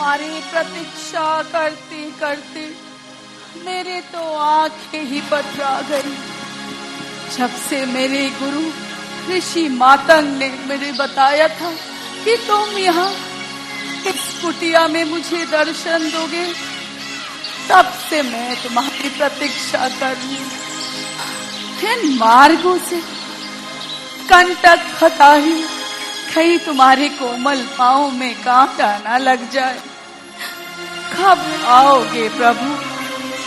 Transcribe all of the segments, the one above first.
तुम्हारी प्रतीक्षा करती करती मेरे तो आंखें ही पथरा गई। जब से मेरे गुरु ऋषि मातंग ने मुझे बताया था कि तुम यहाँ इस कुटिया में मुझे दर्शन दोगे, तब से मैं तुम्हारी प्रतीक्षा कर रही हूँ। इन मार्गों से कंटक खाता ही कहीं तुम्हारे कोमल पाँव में कांटा ना लग जाए। कब आओगे प्रभु,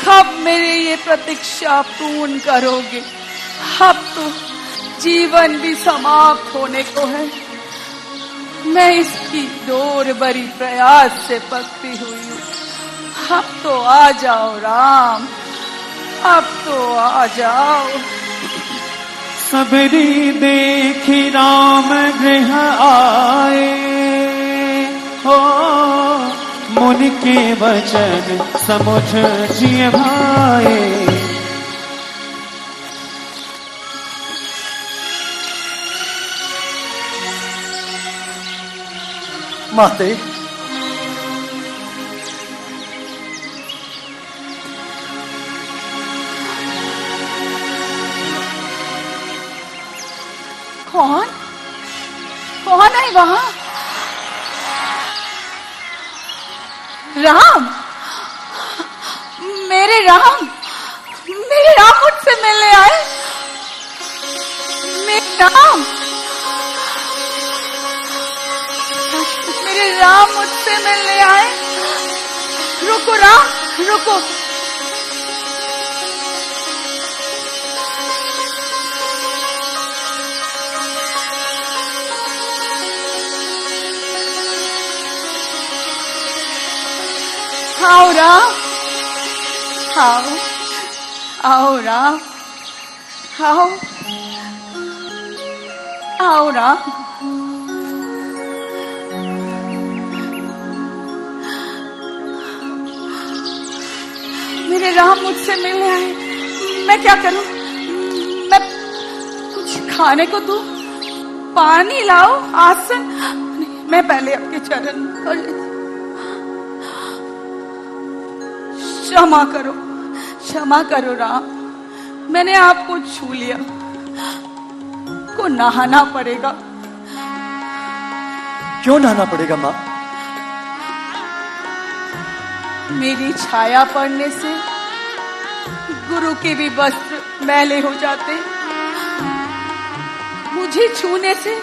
कब मेरे ये प्रतीक्षा पूर्ण करोगे? अब तो जीवन भी समाप्त होने को है। मैं इसकी डोर बड़ी प्रयास से पकड़ी हुई हूँ। अब तो आ जाओ राम, अब तो आ जाओ। सबरी देखी राम गृह आए, हो मुनि के वचन समुझ जिय भाए। माते, कौन कौन है वहां? राम, मेरे राम, मेरे राम मुझसे मिलने आए। मेरे राम, मेरे राम मुझसे मिलने आए। रुको राम, रुको। आओ राम, आओ, आओ राम, आओ, आओ राम। मेरे राम मुझसे मिलने आए। मैं क्या करूं? मैं कुछ खाने को दूं? पानी लाओ, आसन? मैं पहले आपके चरण कर लेती। क्षमा करो, क्षमा करो राम, मैंने आपको छू लिया। को नहाना पड़ेगा। क्यों नहाना पड़ेगा माँ? मेरी छाया पड़ने से गुरु के भी वस्त्र मैले हो जाते। मुझे छूने से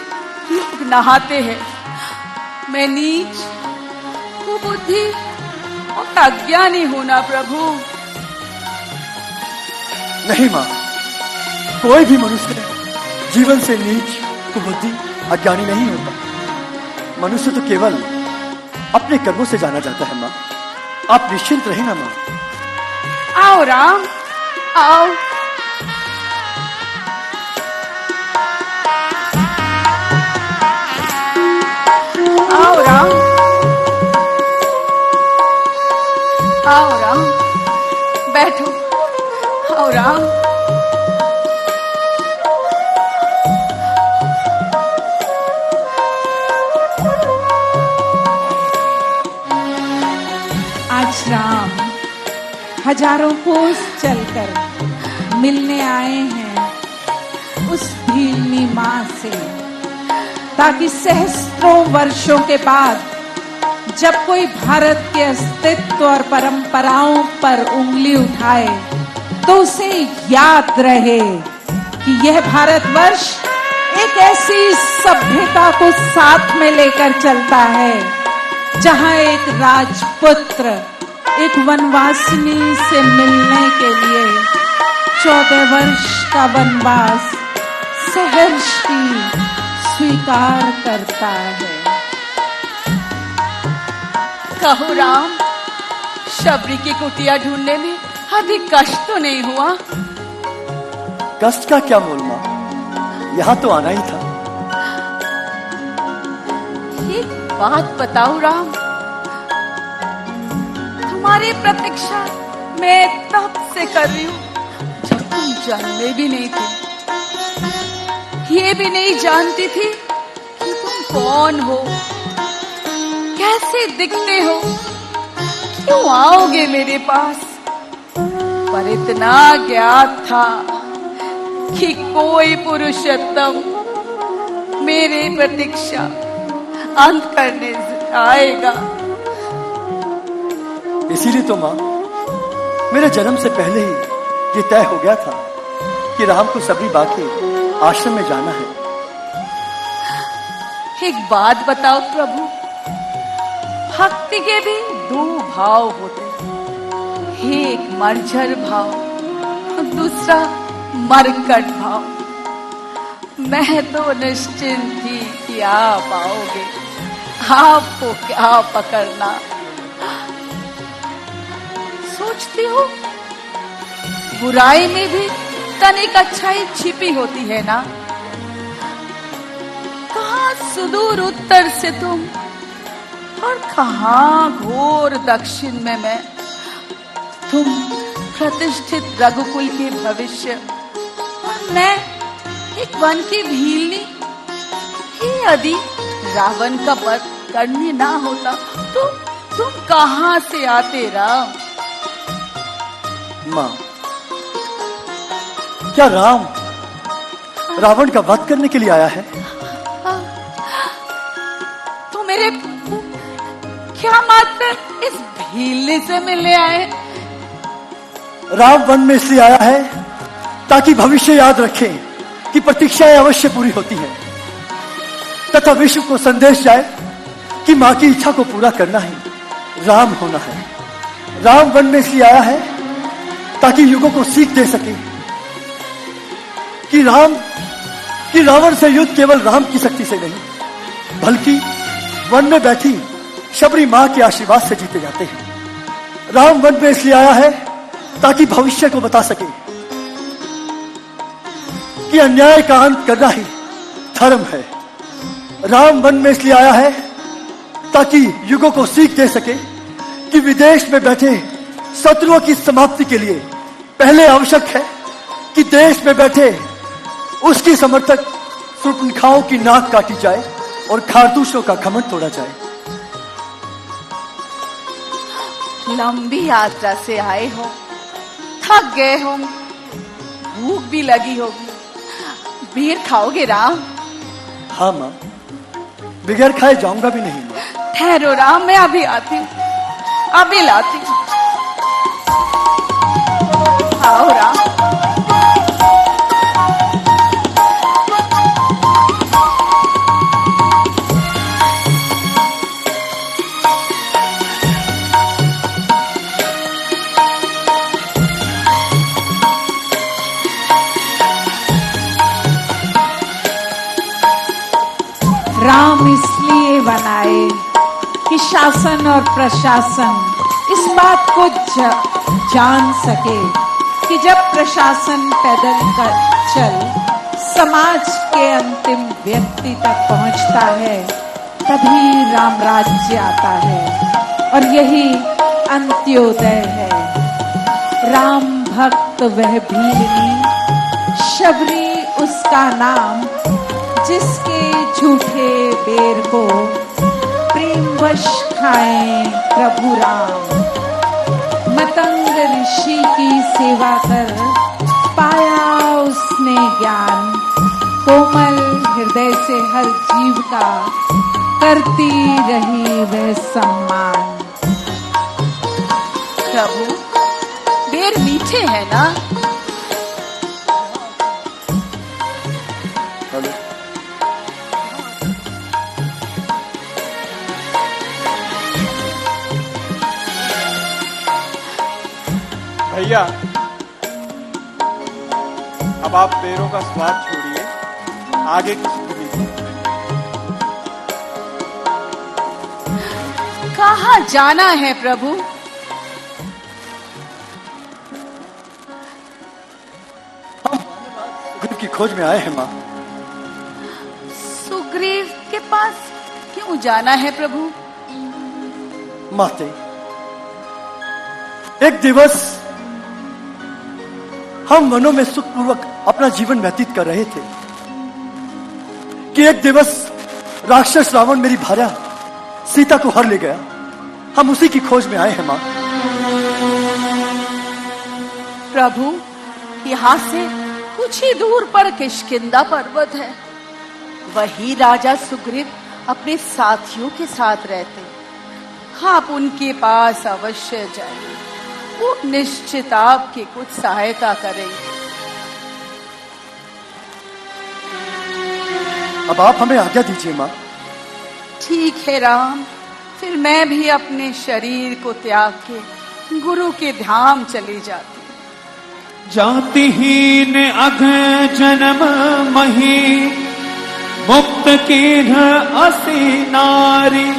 लोग नहाते हैं। मैं नीच, कुबुद्धि और अज्ञानी हूं ना प्रभु। नहीं माँ, कोई भी मनुष्य जीवन से नीच, कुबुद्धि, अज्ञानी नहीं होता। मनुष्य तो केवल अपने कर्मों से जाना जाता है माँ। आप निश्चिंत रहे ना माँ। आओ राम, आओ। आओ राम, आओ राम, बैठो। आओ राम। आज राम हजारों कोस चलकर मिलने आए हैं उस भीलनी माँ से, ताकि सहस्त्रों वर्षों के बाद जब कोई भारत के अस्तित्व और परंपराओं पर उंगली उठाए तो उसे याद रहे कि यह भारतवर्ष एक ऐसी सभ्यता को साथ में लेकर चलता है जहां एक राजपुत्र एक वनवासिनी से मिलने के लिए 14 वर्ष का वनवास सहर्ष ही स्वीकार करता है। कहो राम, शबरी की कुटिया ढूंढने में अधिक कष्ट तो नहीं हुआ? कष्ट का क्या मोल माँ, यहाँ तो आना ही था। एक बात बताओ राम, तुम्हारी प्रतीक्षा मैं तब से कर रही हूँ जब तुम जन्मे भी नहीं थे। ये भी नहीं जानती थी कि तुम कौन हो, कैसे दिखते हो, क्यों आओगे मेरे पास? पर इतना ज्ञात था कि कोई पुरुषोत्तम मेरे प्रतीक्षा अंत करने आएगा। इसीलिए तो माँ, मेरे जन्म से पहले ही ये तय हो गया था कि राम को सबरी बाके आश्रम में जाना है। एक बात बताओ प्रभु, भक्ति के भी दो भाव होते, एक मर्जर भाव, दूसरा मरकट भाव। मैं तो निश्चिंत थी कि आप आओगे, आपको क्या पकड़ना। सोचती हो बुराई में भी तनिक अच्छाई छिपी होती है ना। कहाँ सुदूर उत्तर से तुम और कहाँ घोर दक्षिण में मैं। तुम प्रतिष्ठित रघुकुल के भविष्य और मैं एक वन की भीलनी। यदि रावण का वध करने ना होता तो तुम कहाँ से आते राम? माँ, क्या राम रावण का वध करने के लिए आया है? तो मेरे क्या मात्र इस भीलने से मिलने आए? राम वन में इसलिए आया है ताकि भविष्य याद रखे कि प्रतीक्षाएं अवश्य पूरी होती हैं, तथा विश्व को संदेश जाए कि मां की इच्छा को पूरा करना ही राम होना है। राम वन में इसलिए आया है ताकि युगों को सीख दे सके कि रावण से युद्ध केवल राम की शक्ति से नहीं, बल्कि वन में बैठी शबरी मां के आशीर्वाद से जीते जाते हैं। राम वन में इसलिए आया है ताकि भविष्य को बता सके कि अन्याय का अंत करना ही धर्म है। राम वन में इसलिए आया है ताकि युगों को सीख दे सके कि विदेश में बैठे शत्रुओं की समाप्ति के लिए पहले आवश्यक है कि देश में बैठे उसकी समर्थक शूर्पणखाओं की नाक काटी जाए और खारतूसों का घमंड तोड़ा जाए। लंबी यात्रा से आए हो, थक गए होंगे, भूख भी लगी होगी, बीर खाओगे राम? हाँ माँ, बगैर खाए जाऊंगा भी नहीं माँ। ठहरो राम, मैं अभी आती हूँ, अभी लाती हूँ। आओ राम। राम इसलिए बनाए कि शासन और प्रशासन इस बात को जान सके कि जब प्रशासन पैदल चल समाज के अंतिम व्यक्ति तक पहुंचता है, तभी राम राज्य आता है और यही अंत्योदय है। राम भक्त वह भीलनी, शबरी उसका नाम, जिसके झूठे बेर को प्रेमवश खाए प्रभु राम। मतंग ऋषि की सेवा कर पाया उसने ज्ञान, कोमल हृदय से हर जीव का करती रही वह सम्मान। प्रभु, बेर मीठे हैं ना? भैया, अब आप पेड़ों का स्वाद छोड़िए, आगे की सुनिए। कहाँ जाना है प्रभु? गुरु की खोज में आए हैं माँ। सुग्रीव के पास क्यों जाना है प्रभु? माते, एक दिवस हम वनों में सुखपूर्वक अपना जीवन व्यतीत कर रहे थे कि एक दिवस राक्षस रावण मेरी भार्या सीता को हर ले गया, हम उसी की खोज में आए हैं मां। प्रभु, यहाँ से कुछ ही दूर पर किष्किंधा पर्वत है। वही राजा सुग्रीव अपने साथियों के साथ रहते। आप उनके पास अवश्य जाइए, वो निश्चित आपकी कुछ सहायता करेंगे। अब आप हमें आज्ञा दीजिए मां। ठीक है राम, फिर मैं भी अपने शरीर को त्याग के गुरु के धाम चली जाती। जातिहीन अघ जन्म मही, मुक्त की असी नारी।